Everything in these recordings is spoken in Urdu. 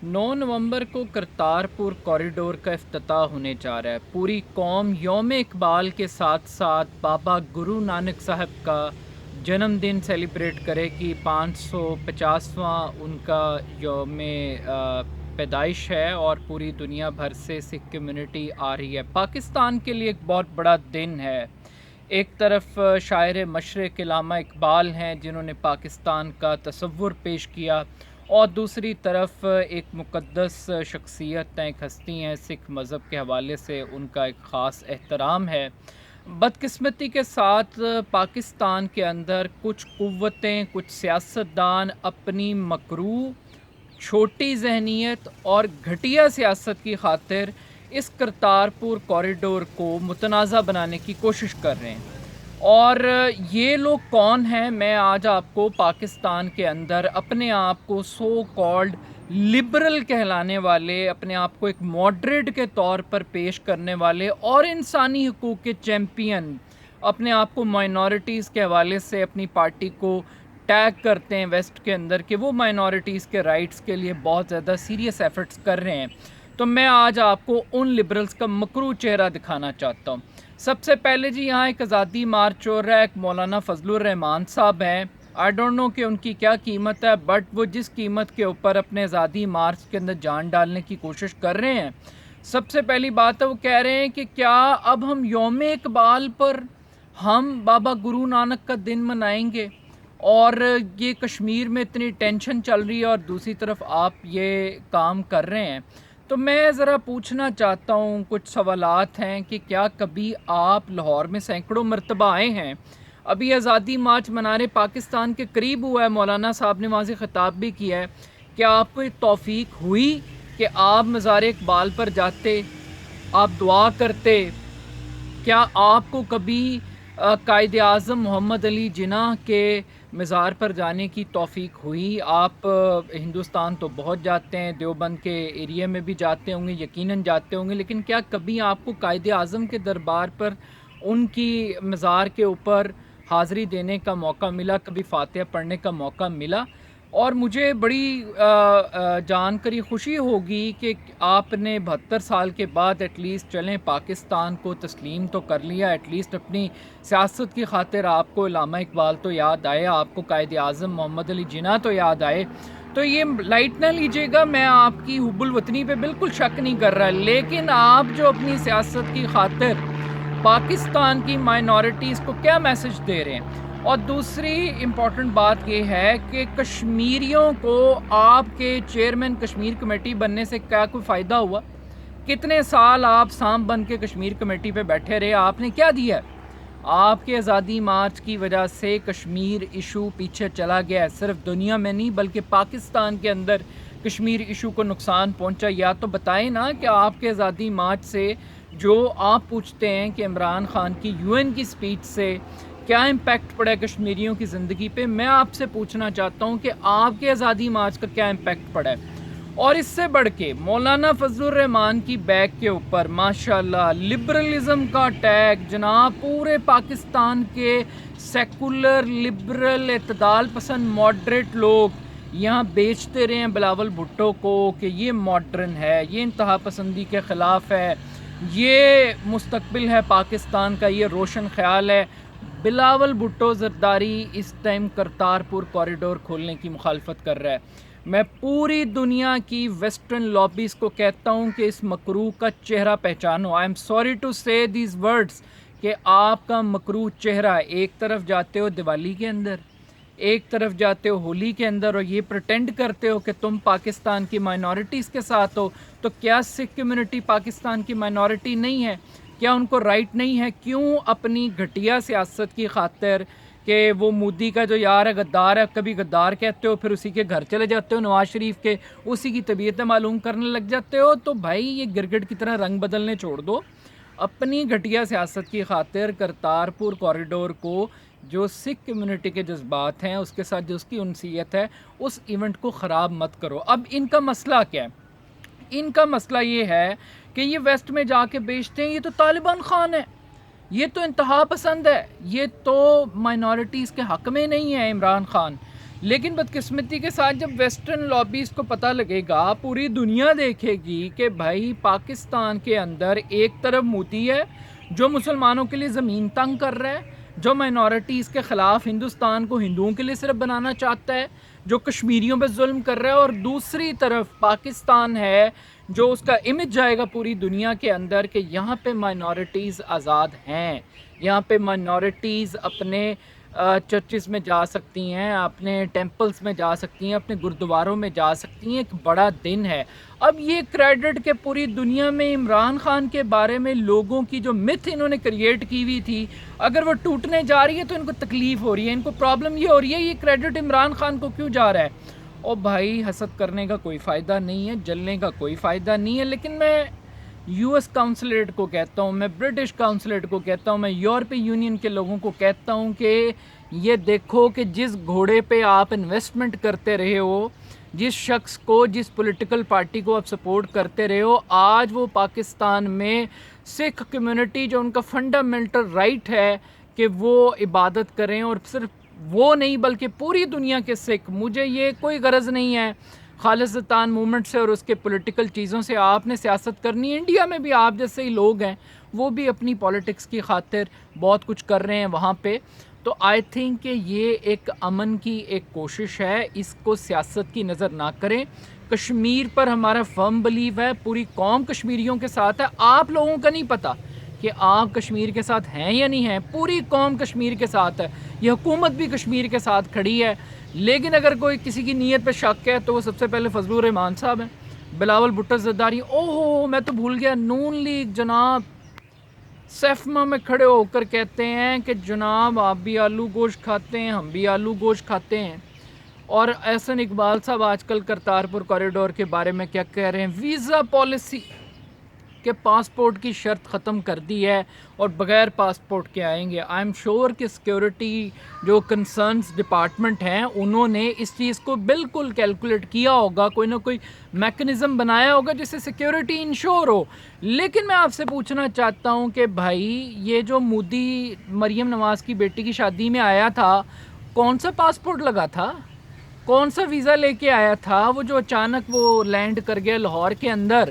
9 نومبر کو کرتارپور کوریڈور کا افتتاح ہونے جا رہا ہے۔ پوری قوم یوم اقبال کے ساتھ ساتھ بابا گرو نانک صاحب کا جنم دن سیلیبریٹ کرے گی۔ 550واں ان کا یوم پیدائش ہے اور پوری دنیا بھر سے سکھ کمیونٹی آ رہی ہے۔ پاکستان کے لیے ایک بہت بڑا دن ہے۔ ایک طرف شاعر مشرق علامہ اقبال ہیں جنہوں نے پاکستان کا تصور پیش کیا، اور دوسری طرف ایک مقدس شخصیت ہیں، ایک ہستی ہیں، سکھ مذہب کے حوالے سے ان کا ایک خاص احترام ہے۔ بدقسمتی کے ساتھ پاکستان کے اندر کچھ قوتیں، کچھ سیاستدان اپنی مکروہ، چھوٹی ذہنیت اور گھٹیا سیاست کی خاطر اس کرتارپور کوریڈور کو متنازع بنانے کی کوشش کر رہے ہیں۔ اور یہ لوگ کون ہیں؟ میں آج آپ کو پاکستان کے اندر اپنے آپ کو سو کالڈ لبرل کہلانے والے، اپنے آپ کو ایک ماڈریٹ کے طور پر پیش کرنے والے اور انسانی حقوق کے چیمپئن، اپنے آپ کو مائنورٹیز کے حوالے سے اپنی پارٹی کو ٹیگ کرتے ہیں ویسٹ کے اندر کہ وہ مائنورٹیز کے رائٹس کے لیے بہت زیادہ سیریس ایفرٹس کر رہے ہیں۔ تو میں آج آپ کو ان لبرلز کا مکروہ چہرہ دکھانا چاہتا ہوں۔ سب سے پہلے جی یہاں ایک آزادی مارچ ہو رہا ہے، ایک مولانا فضل الرحمان صاحب ہیں۔ آئی ڈونٹ نو کہ ان کی کیا قیمت ہے، بٹ وہ جس قیمت کے اوپر اپنے آزادی مارچ کے اندر جان ڈالنے کی کوشش کر رہے ہیں، سب سے پہلی بات ہے وہ کہہ رہے ہیں کہ کیا اب ہم یوم اقبال پر ہم بابا گرو نانک کا دن منائیں گے؟ اور یہ کشمیر میں اتنی ٹینشن چل رہی ہے اور دوسری طرف آپ یہ کام کر رہے ہیں۔ تو میں ذرا پوچھنا چاہتا ہوں، کچھ سوالات ہیں کہ کیا کبھی آپ لاہور میں سینکڑوں مرتبہ آئے ہیں؟ ابھی آزادی مارچ منارے پاکستان کے قریب ہوا ہے، مولانا صاحب نے وہاں سے خطاب بھی کیا ہے۔ کیا آپ کو توفیق ہوئی کہ آپ مزار اقبال پر جاتے، آپ دعا کرتے؟ کیا آپ کو کبھی قائد اعظم محمد علی جناح کے مزار پر جانے کی توفیق ہوئی؟ آپ ہندوستان تو بہت جاتے ہیں، دیوبند کے ایریے میں بھی جاتے ہوں گے، یقیناً جاتے ہوں گے، لیکن کیا کبھی آپ کو قائد اعظم کے دربار پر ان کی مزار کے اوپر حاضری دینے کا موقع ملا، کبھی فاتحہ پڑھنے کا موقع ملا؟ اور مجھے بڑی جان کری خوشی ہوگی کہ آپ نے 72 سال کے بعد ایٹ لیسٹ چلیں پاکستان کو تسلیم تو کر لیا، ایٹ لیسٹ اپنی سیاست کی خاطر آپ کو علامہ اقبال تو یاد آئے، آپ کو قائد اعظم محمد علی جناح تو یاد آئے۔ تو یہ لائٹ نہ لیجیے گا، میں آپ کی حب الوطنی پہ بالکل شک نہیں کر رہا، لیکن آپ جو اپنی سیاست کی خاطر پاکستان کی مائنورٹیز کو کیا میسج دے رہے ہیں؟ اور دوسری امپورٹنٹ بات یہ ہے کہ کشمیریوں کو آپ کے چیئرمین کشمیر کمیٹی بننے سے کیا کوئی فائدہ ہوا؟ کتنے سال آپ سانپ بن کے کشمیر کمیٹی پہ بیٹھے رہے؟ آپ نے کیا دیا ہے؟ آپ کے آزادی مارچ کی وجہ سے کشمیر ایشو پیچھے چلا گیا ہے، صرف دنیا میں نہیں بلکہ پاکستان کے اندر کشمیر ایشو کو نقصان پہنچا۔ یا تو بتائیں نا کہ آپ کے آزادی مارچ سے جو آپ پوچھتے ہیں کہ عمران خان کی UN کی سپیچ سے کیا امپیکٹ پڑا ہے کشمیریوں کی زندگی پہ، میں آپ سے پوچھنا چاہتا ہوں کہ آپ کے آزادی مارچ کا کیا امپیکٹ پڑا ہے؟ اور اس سے بڑھ کے مولانا فضل الرحمان کی بیک کے اوپر ماشاءاللہ لبرلزم کا ٹیگ جناب پورے پاکستان کے سیکولر لبرل اعتدال پسند ماڈریٹ لوگ یہاں بیچتے رہے ہیں بلاول بھٹو کو کہ یہ ماڈرن ہے، یہ انتہا پسندی کے خلاف ہے، یہ مستقبل ہے پاکستان کا، یہ روشن خیال ہے۔ بلاول بھٹو زرداری اس ٹائم کرتارپور کوریڈور کھولنے کی مخالفت کر رہا ہے۔ میں پوری دنیا کی ویسٹرن لابیز کو کہتا ہوں کہ اس مکروہ کا چہرہ پہچانو۔ آئی ایم سوری ٹو سے دیز ورڈز کہ آپ کا مکروہ چہرہ، ایک طرف جاتے ہو دیوالی کے اندر، ایک طرف جاتے ہو ہولی کے اندر اور یہ پریٹینڈ کرتے ہو کہ تم پاکستان کی مائنورٹیز کے ساتھ ہو، تو کیا سکھ کمیونٹی پاکستان کی مائنورٹی نہیں ہے؟ کیا ان کو رائٹ نہیں ہے؟ کیوں اپنی گھٹیا سیاست کی خاطر کہ وہ مودی کا جو یار ہے غدار ہے، کبھی غدار کہتے ہو پھر اسی کے گھر چلے جاتے ہو، نواز شریف کے اسی کی طبیعتیں معلوم کرنے لگ جاتے ہو؟ تو بھائی یہ گرگٹ کی طرح رنگ بدلنے چھوڑ دو۔ اپنی گھٹیا سیاست کی خاطر کرتارپور کوریڈور کو، جو سکھ کمیونٹی کے جذبات ہیں اس کے ساتھ جو اس کی انسیت ہے، اس ایونٹ کو خراب مت کرو۔ اب ان کا مسئلہ کیا ہے؟ ان کا مسئلہ یہ ہے کہ یہ ویسٹ میں جا کے بیچتے ہیں، یہ تو طالبان خان ہے، یہ تو انتہا پسند ہے، یہ تو مائنورٹیز کے حق میں نہیں ہے عمران خان، لیکن بدقسمتی کے ساتھ جب ویسٹرن لابیز کو پتہ لگے گا، پوری دنیا دیکھے گی کہ بھائی پاکستان کے اندر ایک طرف مودی ہے جو مسلمانوں کے لیے زمین تنگ کر رہا ہے، جو مائنورٹیز کے خلاف ہندوستان کو ہندوؤں کے لیے صرف بنانا چاہتا ہے، جو کشمیریوں پہ ظلم کر رہا ہے، اور دوسری طرف پاکستان ہے جو اس کا امیج جائے گا پوری دنیا کے اندر کہ یہاں پہ مائنورٹیز آزاد ہیں، یہاں پہ مائنورٹیز اپنے چرچز میں جا سکتی ہیں، اپنے ٹیمپلز میں جا سکتی ہیں، اپنے گردواروں میں جا سکتی ہیں۔ ایک بڑا دن ہے۔ اب یہ کریڈٹ کہ پوری دنیا میں عمران خان کے بارے میں لوگوں کی جو متھ انہوں نے کریٹ کی ہوئی تھی، اگر وہ ٹوٹنے جا رہی ہے تو ان کو تکلیف ہو رہی ہے، ان کو پرابلم یہ ہو رہی ہے یہ کریڈٹ عمران خان کو کیوں جا رہا ہے۔ اور بھائی حسد کرنے کا کوئی فائدہ نہیں ہے، جلنے کا کوئی فائدہ نہیں ہے، لیکن میں یو ایس کاؤنسلیٹ کو کہتا ہوں، میں برٹش کاؤنسلیٹ کو کہتا ہوں، میں یورپی یونین کے لوگوں کو کہتا ہوں کہ یہ دیکھو کہ جس گھوڑے پہ آپ انویسٹمنٹ کرتے رہے ہو، جس شخص کو، جس پولیٹیکل پارٹی کو آپ سپورٹ کرتے رہے ہو، آج وہ پاکستان میں سکھ کمیونٹی جو ان کا فنڈامنٹل رائٹ ہے کہ وہ عبادت کریں، اور صرف وہ نہیں بلکہ پوری دنیا کے سکھ، مجھے یہ کوئی غرض نہیں ہے خالصتاً موومنٹ سے اور اس کے پولیٹیکل چیزوں سے آپ نے سیاست کرنی ہے۔ انڈیا میں بھی آپ جیسے ہی لوگ ہیں، وہ بھی اپنی پالیٹکس کی خاطر بہت کچھ کر رہے ہیں وہاں پہ۔ تو آئی تھنک کہ یہ ایک امن کی ایک کوشش ہے، اس کو سیاست کی نظر نہ کریں۔ کشمیر پر ہمارا فرم بلیو ہے، پوری قوم کشمیریوں کے ساتھ ہے۔ آپ لوگوں کا نہیں پتہ کہ آپ کشمیر کے ساتھ ہیں یا نہیں ہیں، پوری قوم کشمیر کے ساتھ ہے، یہ حکومت بھی کشمیر کے ساتھ کھڑی ہے۔ لیکن اگر کوئی کسی کی نیت پہ شک ہے تو وہ سب سے پہلے فضل الرحمان صاحب ہیں، بلاول بھٹو زرداری۔ اوہو میں تو بھول گیا، نون لیگ جناب سیفما میں کھڑے ہو کر کہتے ہیں کہ جناب آپ بھی آلو گوشت کھاتے ہیں، ہم بھی آلو گوشت کھاتے ہیں۔ اور احسن اقبال صاحب آج کل کرتارپور کوریڈور کے بارے میں کیا کہہ رہے ہیں، ویزا پالیسی کہ پاسپورٹ کی شرط ختم کر دی ہے اور بغیر پاسپورٹ کے آئیں گے۔ آئی ایم شیور کہ سیکیورٹی جو کنسرنس ڈپارٹمنٹ ہیں انہوں نے اس چیز کو بالکل کیلکولیٹ کیا ہوگا، کوئی نہ کوئی میکنزم بنایا ہوگا جس سے سیکیورٹی انشور ہو۔ لیکن میں آپ سے پوچھنا چاہتا ہوں کہ بھائی یہ جو مودی مریم نواز کی بیٹی کی شادی میں آیا تھا، کون سا پاسپورٹ لگا تھا، کون سا ویزا لے کے آیا تھا؟ وہ جو اچانک وہ لینڈ کر گیا لاہور کے اندر،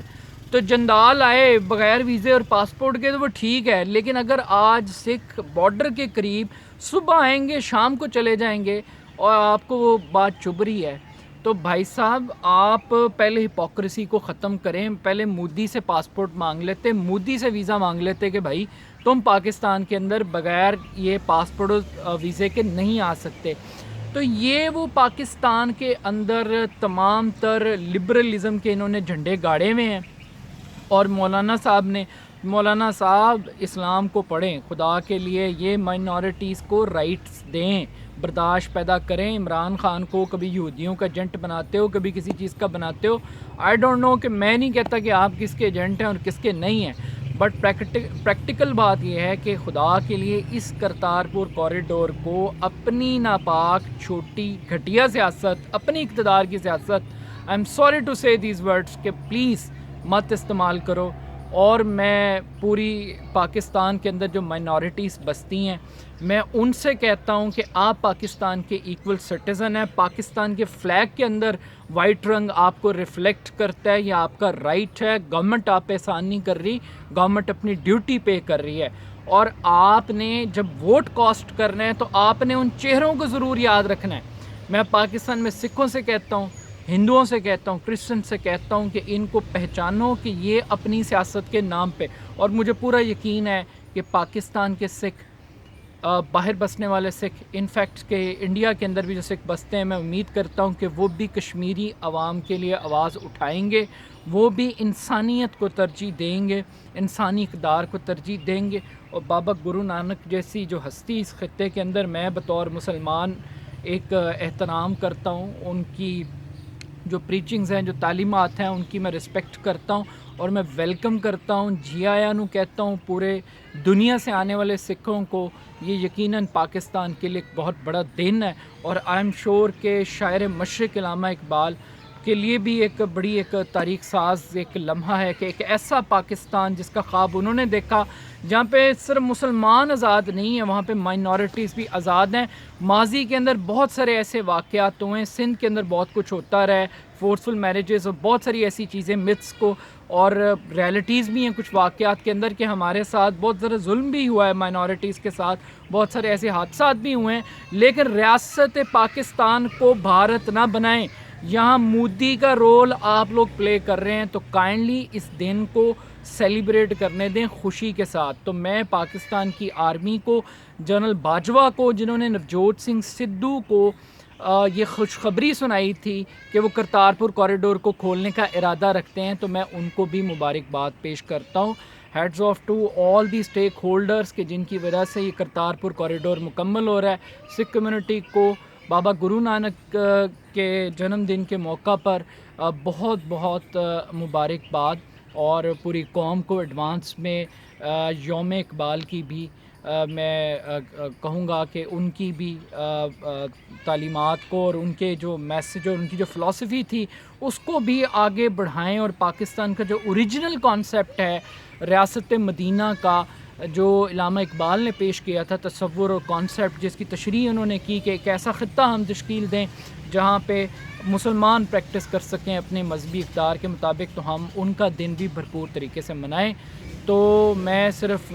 تو جندال آئے بغیر ویزے اور پاسپورٹ کے تو وہ ٹھیک ہے، لیکن اگر آج سکھ بارڈر کے قریب صبح آئیں گے شام کو چلے جائیں گے اور آپ کو وہ بات چبھ رہی ہے، تو بھائی صاحب آپ پہلے ہپوکریسی کو ختم کریں۔ پہلے مودی سے پاسپورٹ مانگ لیتے، مودی سے ویزا مانگ لیتے کہ بھائی تم پاکستان کے اندر بغیر یہ پاسپورٹ اور ویزے کے نہیں آ سکتے۔ تو یہ وہ پاکستان کے اندر تمام تر لبرلزم کے انہوں نے جھنڈے گاڑے ہوئے ہیں۔ اور مولانا صاحب اسلام کو پڑھیں خدا کے لیے، یہ مائنورٹیز کو رائٹس دیں، برداشت پیدا کریں۔ عمران خان کو کبھی یہودیوں کا ایجنٹ بناتے ہو، کبھی کسی چیز کا بناتے ہو، آئی ڈونٹ نو، کہ میں نہیں کہتا کہ آپ کس کے ایجنٹ ہیں اور کس کے نہیں ہیں، بٹ پریکٹیکل بات یہ ہے کہ خدا کے لیے اس کرتارپور کوریڈور کو اپنی ناپاک چھوٹی گھٹیا سیاست، اپنی اقتدار کی سیاست، آئی ایم سوری ٹو سے دیز ورڈس، کہ پلیز مت استعمال کرو۔ اور میں پوری پاکستان کے اندر جو مائنورٹیز بستی ہیں، میں ان سے کہتا ہوں کہ آپ پاکستان کے ایکول سٹیزن ہیں۔ پاکستان کے فلیگ کے اندر وائٹ رنگ آپ کو ریفلیکٹ کرتا ہے، یہ آپ کا رائٹ ہے۔ گورنمنٹ آپ پہ احسان نہیں کر رہی، گورنمنٹ اپنی ڈیوٹی پے کر رہی ہے، اور آپ نے جب ووٹ کاسٹ کرنا ہے تو آپ نے ان چہروں کو ضرور یاد رکھنا ہے۔ میں پاکستان میں سکھوں سے کہتا ہوں، ہندوؤں سے کہتا ہوں، کرسچن سے کہتا ہوں کہ ان کو پہچانو کہ یہ اپنی سیاست کے نام پہ، اور مجھے پورا یقین ہے کہ پاکستان کے سکھ، باہر بسنے والے سکھ، انفیکٹ کہ انڈیا کے اندر بھی جو سکھ بستے ہیں، میں امید کرتا ہوں کہ وہ بھی کشمیری عوام کے لیے آواز اٹھائیں گے، وہ بھی انسانیت کو ترجیح دیں گے، انسانی اقدار کو ترجیح دیں گے۔ اور بابا گرو نانک جیسی جو ہستی اس خطے کے اندر میں بطور مسلمان ایک احترام کرتا ہوں، ان کی جو پریچنگز ہیں، جو تعلیمات ہیں، ان کی میں رسپیکٹ کرتا ہوں اور میں ویلکم کرتا ہوں۔ جی آیا نو کہتا ہوں پورے دنیا سے آنے والے سکھوں کو، یہ یقیناً پاکستان کے لیے ایک بہت بڑا دن ہے۔ اور آئی ایم شور کہ شاعر مشرق علامہ اقبال کے لیے بھی ایک بڑی ایک تاریخ ساز ایک لمحہ ہے کہ ایک ایسا پاکستان جس کا خواب انہوں نے دیکھا جہاں پہ صرف مسلمان آزاد نہیں ہیں، وہاں پہ مائنورٹیز بھی آزاد ہیں۔ ماضی کے اندر بہت سارے ایسے واقعات ہوئے ہیں، سندھ کے اندر بہت کچھ ہوتا رہا ہے، فورسفل میرجز اور بہت ساری ایسی چیزیں متس کو اور ریالٹیز بھی ہیں کچھ واقعات کے اندر کہ ہمارے ساتھ بہت زیادہ ظلم بھی ہوا ہے مائنورٹیز کے ساتھ، بہت سارے ایسے حادثات بھی ہوئے ہیں، لیکن ریاست پاکستان کو بھارت نہ بنائیں۔ یہاں مودی کا رول آپ لوگ پلے کر رہے ہیں، تو کائنڈلی اس دن کو سیلیبریٹ کرنے دیں خوشی کے ساتھ۔ تو میں پاکستان کی آرمی کو، جنرل باجوہ کو جنہوں نے نوجوت سنگھ سدھو کو یہ خوشخبری سنائی تھی کہ وہ کرتارپور کوریڈور کو کھولنے کا ارادہ رکھتے ہیں، تو میں ان کو بھی مبارکباد پیش کرتا ہوں۔ Hats off to all the stakeholders کہ جن کی وجہ سے یہ کرتارپور کوریڈور مکمل ہو رہا ہے۔ سکھ کمیونٹی کو بابا گرو نانک کے جنم دن کے موقع پر بہت بہت مبارکباد، اور پوری قوم کو ایڈوانس میں یوم اقبال کی بھی میں کہوں گا کہ ان کی بھی تعلیمات کو اور ان کے جو میسج اور ان کی جو فلسفی تھی اس کو بھی آگے بڑھائیں، اور پاکستان کا جو اوریجنل کانسیپٹ ہے ریاست مدینہ کا جو علامہ اقبال نے پیش کیا تھا، تصور اور کانسیپٹ جس کی تشریح انہوں نے کی کہ ایک ایسا خطہ ہم تشکیل دیں جہاں پہ مسلمان پریکٹس کر سکیں اپنے مذہبی اقدار کے مطابق، تو ہم ان کا دن بھی بھرپور طریقے سے منائیں۔ تو میں صرف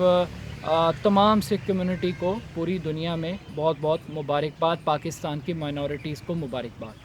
تمام سکھ کمیونٹی کو پوری دنیا میں بہت بہت مبارکباد، پاکستان کی مائنورٹیز کو مبارکباد۔